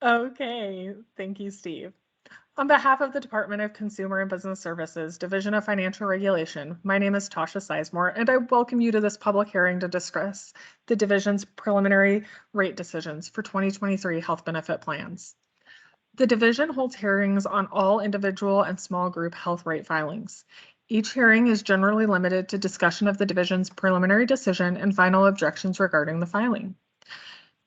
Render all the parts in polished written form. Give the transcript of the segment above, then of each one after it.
Okay, thank you, Steve. On behalf of the Department of Consumer and Business Services, Division of Financial Regulation, my name is Tasha Sizemore, and I welcome you to this public hearing to discuss the division's preliminary rate decisions for 2023 health benefit plans. The division holds hearings on all individual and small group health rate filings. Each hearing is generally limited to discussion of the division's preliminary decision and final objections regarding the filing.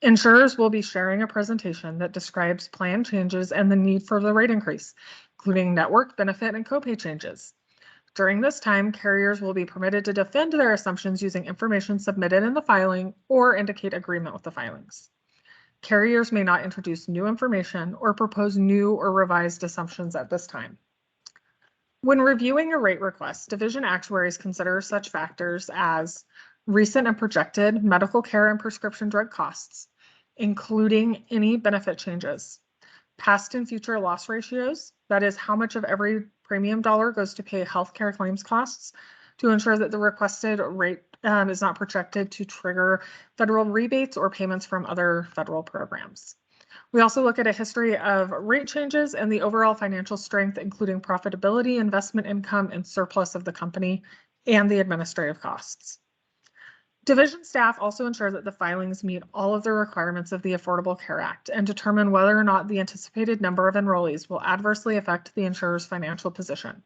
Insurers will be sharing a presentation that describes plan changes and the need for the rate increase, including network, benefit, and copay changes. During this time, carriers will be permitted to defend their assumptions using information submitted in the filing or indicate agreement with the filings. Carriers may not introduce new information or propose new or revised assumptions at this time. When reviewing a rate request, division actuaries consider such factors as recent and projected medical care and prescription drug costs, including any benefit changes, past and future loss ratios, that is how much of every premium dollar goes to pay healthcare claims costs to ensure that the requested rate is not projected to trigger federal rebates or payments from other federal programs. We also look at a history of rate changes and the overall financial strength, including profitability, investment income, and surplus of the company, and the administrative costs. Division staff also ensure that the filings meet all of the requirements of the Affordable Care Act and determine whether or not the anticipated number of enrollees will adversely affect the insurer's financial position.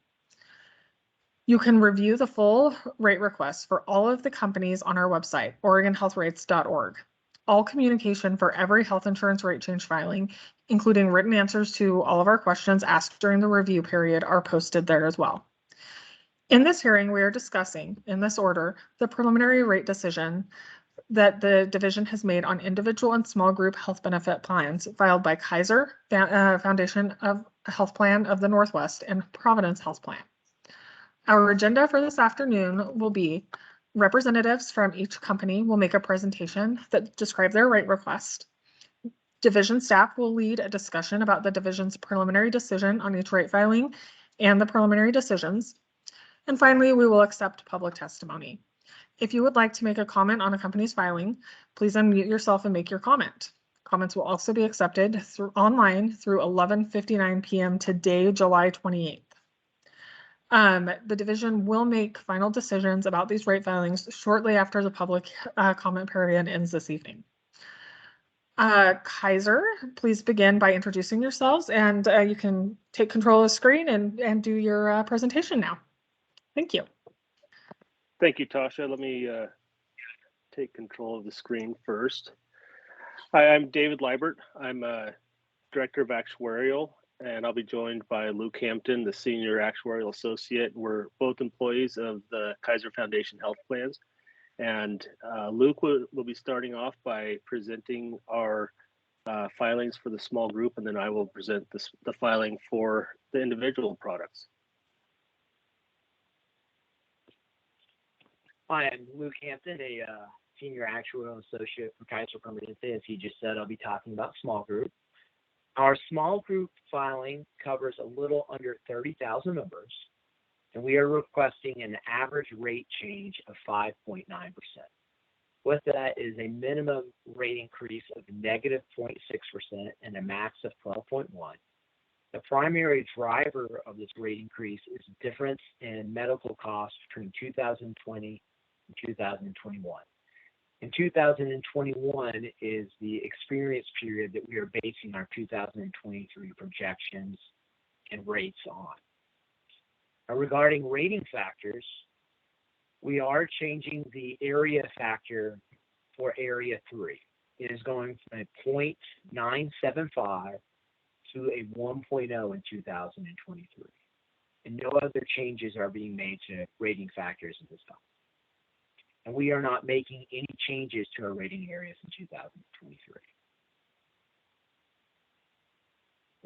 You can review the full rate requests for all of the companies on our website, OregonHealthRates.org. All communication for every health insurance rate change filing, including written answers to all of our questions asked during the review period, are posted there as well. In this hearing, we are discussing, in this order, the preliminary rate decision that the division has made on individual and small group health benefit plans filed by Kaiser, Foundation of Health Plan of the Northwest, and Providence Health Plan. Our agenda for this afternoon will be representatives from each company will make a presentation that describe their rate request. Division staff will lead a discussion about the division's preliminary decision on each rate filing and the preliminary decisions. And finally, we will accept public testimony. If you would like to make a comment on a company's filing, please unmute yourself and make your comment. Comments will also be accepted online through 11:59 p.m. today, July 28th. The division will make final decisions about these rate filings shortly after the public comment period ends this evening. Kaiser, please begin by introducing yourselves, and you can take control of the screen and do your presentation now. Thank you. Thank you, Tasha. Let me take control of the screen first. Hi, I'm David Liebert. I'm Director of Actuarial, and I'll be joined by Luke Hampton, the Senior Actuarial Associate. We're both employees of the Kaiser Foundation Health Plans. And Luke will be starting off by presenting our filings for the small group, and then I will present the filing for the individual products. Hi, I'm Luke Hampton, a Senior Actuarial Associate for Kaiser Permanente. As he just said, I'll be talking about small group. Our small group filing covers a little under 30,000 members, and we are requesting an average rate change of 5.9%. With that is a minimum rate increase of negative 0.6% and a max of 12.1%. The primary driver of this rate increase is difference in medical costs between 2020 and 2021. In 2021 is the experience period that we are basing our 2023 projections and rates on. Now, regarding rating factors, we are changing the area factor for Area 3. It is going from a 0.975 to a 1.0 in 2023. And no other changes are being made to rating factors at this time. And we are not making any changes to our rating areas in 2023.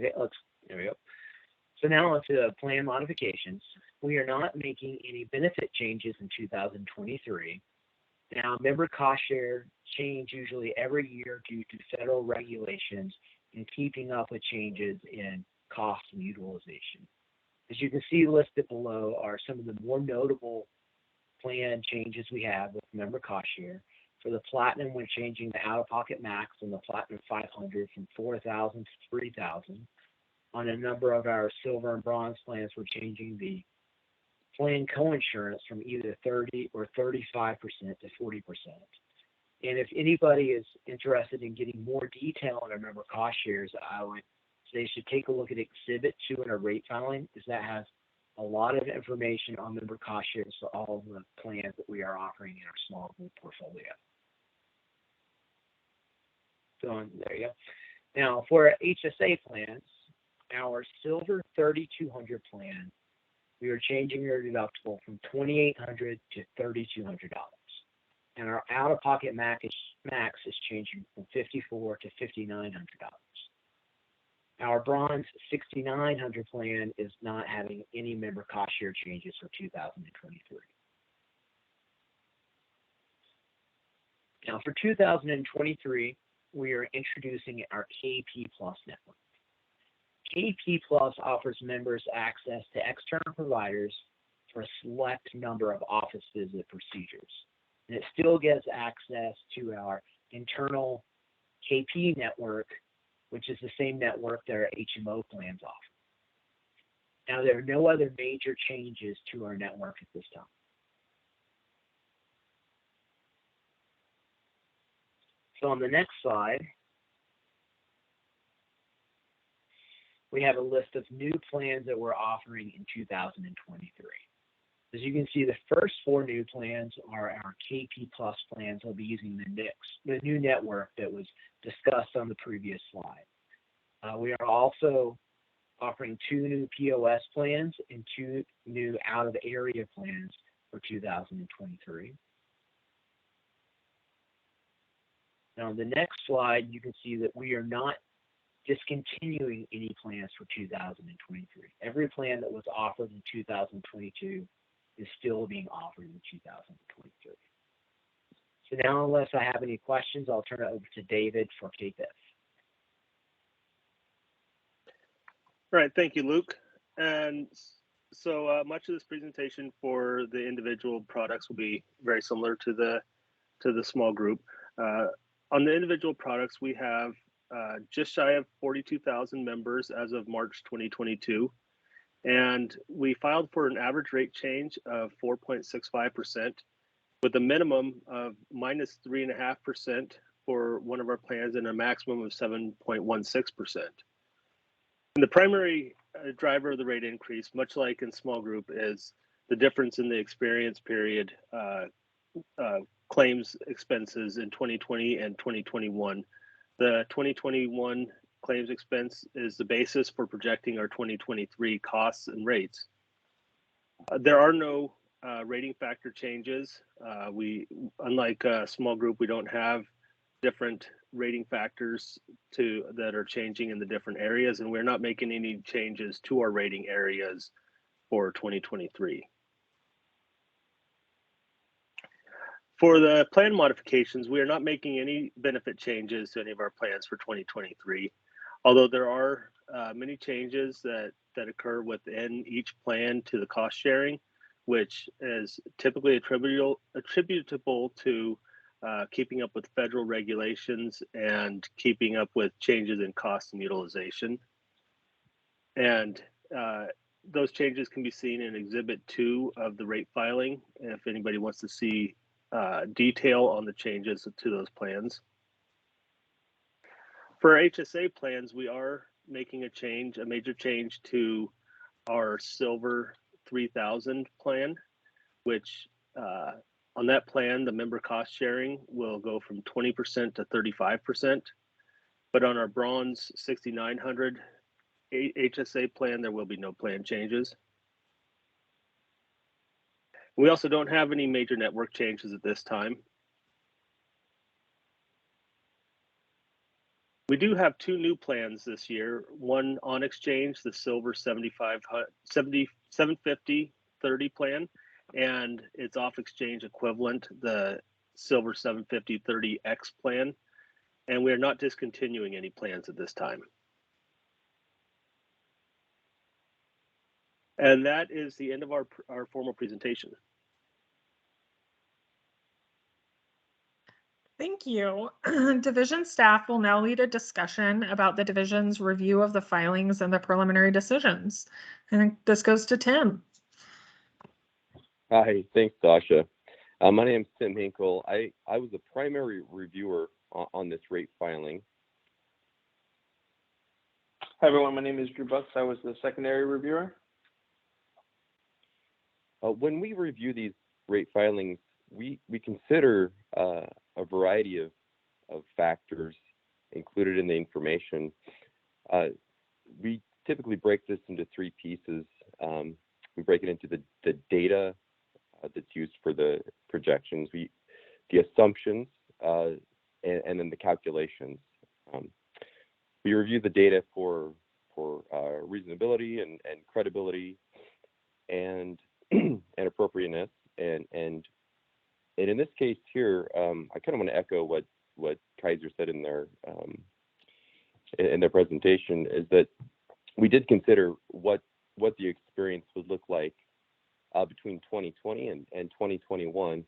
Okay, there we go. So now onto plan modifications. We are not making any benefit changes in 2023. Now, member cost share change usually every year due to federal regulations and keeping up with changes in cost and utilization. As you can see listed below are some of the more notable plan changes we have with member cost share. For the Platinum, we're changing the out-of-pocket max on the Platinum 500 from $4,000 to $3,000. On a number of our Silver and Bronze plans, we're changing the plan coinsurance from either 30 or 35% to 40%. And if anybody is interested in getting more detail on our member cost shares, I would say you should take a look at Exhibit 2 in our rate filing, because that has a lot of information on member cost shares for all of the plans that we are offering in our small group portfolio. So there you go. Now for our HSA plans, our Silver 3200 plan, we are changing your deductible from $2,800 to $3,200. And our out-of-pocket max is changing from $5,400 to $5,900. Our Bronze 6900 plan is not having any member cost share changes for 2023. Now for 2023, we are introducing our KP Plus network. KP Plus offers members access to external providers for a select number of office visit procedures. And it still gets access to our internal KP network, which is the same network that our HMO plans offer. Now, there are no other major changes to our network at this time. So on the next slide, we have a list of new plans that we're offering in 2023. As you can see, the first 4 new plans are our KP Plus plans. We'll be using the new network that was discussed on the previous slide. We are also offering 2 new POS plans and 2 new out-of-area plans for 2023. Now, on the next slide, you can see that we are not discontinuing any plans for 2023. Every plan that was offered in 2022 is still being offered in 2023. So now, unless I have any questions, I'll turn it over to David for KPIF. All right, thank you, Luke. And so much of this presentation for the individual products will be very similar to the small group. On the individual products, we have just shy of 42,000 members as of March 2022. And we filed for an average rate change of 4.65% with a minimum of minus 3.5% for one of our plans and a maximum of 7.16%. And the primary driver of the rate increase, much like in small group, is the difference in the experience period claims expenses in 2020 and 2021. The 2021 claims expense is the basis for projecting our 2023 costs and rates. There are no rating factor changes. Unlike a small group, we don't have different rating factors that are changing in the different areas, and we're not making any changes to our rating areas for 2023. For the plan modifications, we are not making any benefit changes to any of our plans for 2023, although there are many changes that occur within each plan to the cost sharing, which is typically attributable to keeping up with federal regulations and keeping up with changes in cost and utilization. And those changes can be seen in Exhibit 2 of the rate filing, if anybody wants to see detail on the changes to those plans. For our HSA plans, we are making a major change to our Silver 3000 plan, which on that plan, the member cost sharing will go from 20% to 35%. But on our Bronze 6900 HSA plan, there will be no plan changes. We also don't have any major network changes at this time. We do have 2 new plans this year, one on exchange, the Silver 750/30 plan, and its off exchange equivalent, the Silver 750/30X plan. And we are not discontinuing any plans at this time. And that is the end of our formal presentation. Thank you. Division staff will now lead a discussion about the division's review of the filings and the preliminary decisions. And this goes to Tim. Hi, thanks, Sasha. My name is Tim Hinkle. I was the primary reviewer on this rate filing. Hi, everyone. My name is Drew Bucks. I was the secondary reviewer. When we review these rate filings, we consider a variety of factors included in the information. We typically break this into three pieces. We break it into the data that's used for the projections, the assumptions, and then the calculations. We review the data for reasonability and credibility and and appropriateness, and in this case here, I kind of want to echo what Kaiser said in their presentation, is that we did consider what the experience would look like between 2020 and 2021.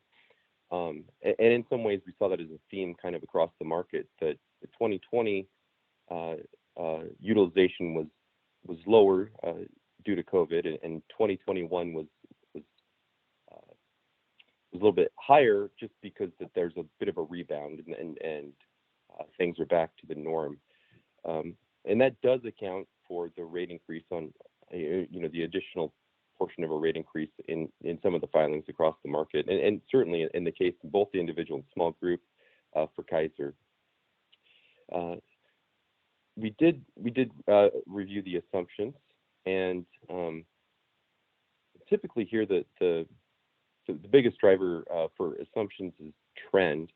And in some ways, we saw that as a theme kind of across the market, that the 2020 utilization was lower due to COVID, and 2021 was a little bit higher just because that there's a bit of a rebound and things are back to the norm. And that does account for the rate increase on, the additional portion of a rate increase in some of the filings across the market, and certainly in the case of both the individual and small group for Kaiser. We did review the assumptions, and typically here the biggest driver for assumptions is trend.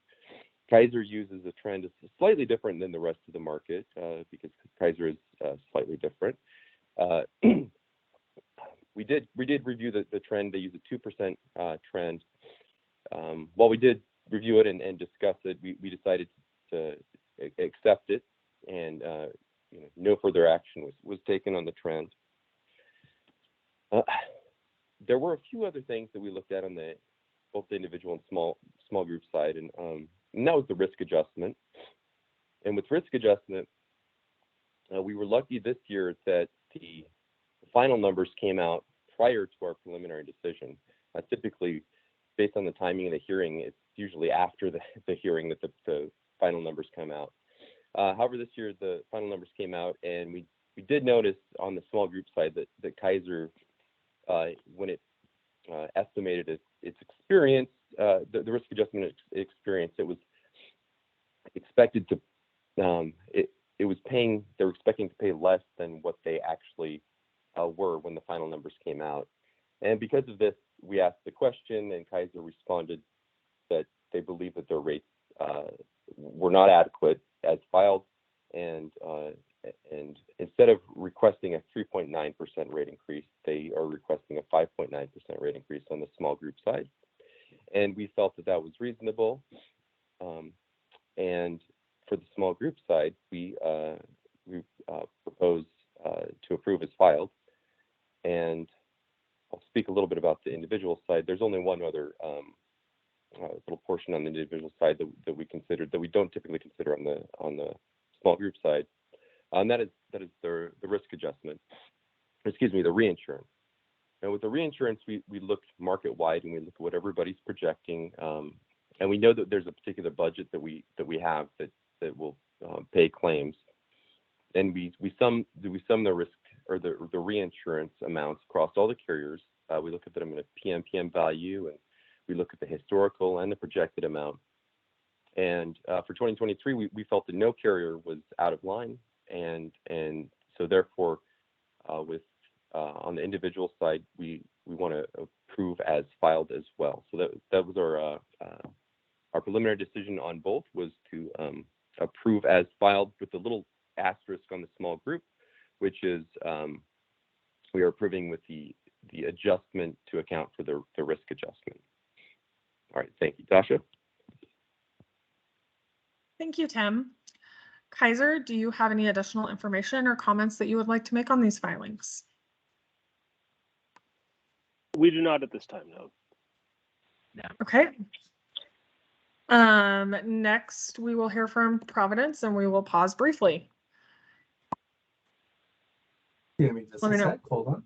Kaiser uses a trend that's slightly different than the rest of the market because Kaiser is slightly different. We did review the trend. They use a 2% trend. While we did review it and discuss it, we decided to accept it, and no further action was taken on the trend. There were a few other things that we looked at on both the individual and small group side, and that was the risk adjustment. And with risk adjustment, we were lucky this year that the final numbers came out prior to our preliminary decision. Typically, based on the timing of the hearing, it's usually after the hearing that the final numbers come out. However, this year the final numbers came out, and we did notice on the small group side that Kaiser, when it estimated its experience, the risk adjustment experience, it was expected to, they were expecting to pay less than what they actually were when the final numbers came out. And because of this, we asked the question, and Kaiser responded that they believe that their rates were not adequate as filed, and instead of requesting a 3.9% rate increase, they are requesting a 5.9% rate increase on the small group side. And we felt that was reasonable. And for the small group side, we proposed to approve as filed. And I'll speak a little bit about the individual side. There's only one other little portion on the individual side that we considered that we don't typically consider on the small group side, and that is the risk adjustment. Excuse me, the reinsurance. And with the reinsurance, we looked market wide, and we looked at what everybody's projecting, and we know that there's a particular budget that we have that will pay claims, and we sum the risk or the reinsurance amounts across all the carriers. We look at them in a PMPM value, and we look at the historical and the projected amount. And for 2023, we felt that no carrier was out of line, and so therefore, on the individual side, we want to approve as filed as well. So that was our preliminary decision on both, was to approve as filed, with a little asterisk on the small group, which is we are approving with the adjustment to account for the risk adjustment. All right, thank you, Tasha. Thank you, Tim. Kaiser, do you have any additional information or comments that you would like to make on these filings? We do not at this time, no. No. Okay. Next, we will hear from Providence and we will pause briefly. Give me just Let a me know. sec, hold on.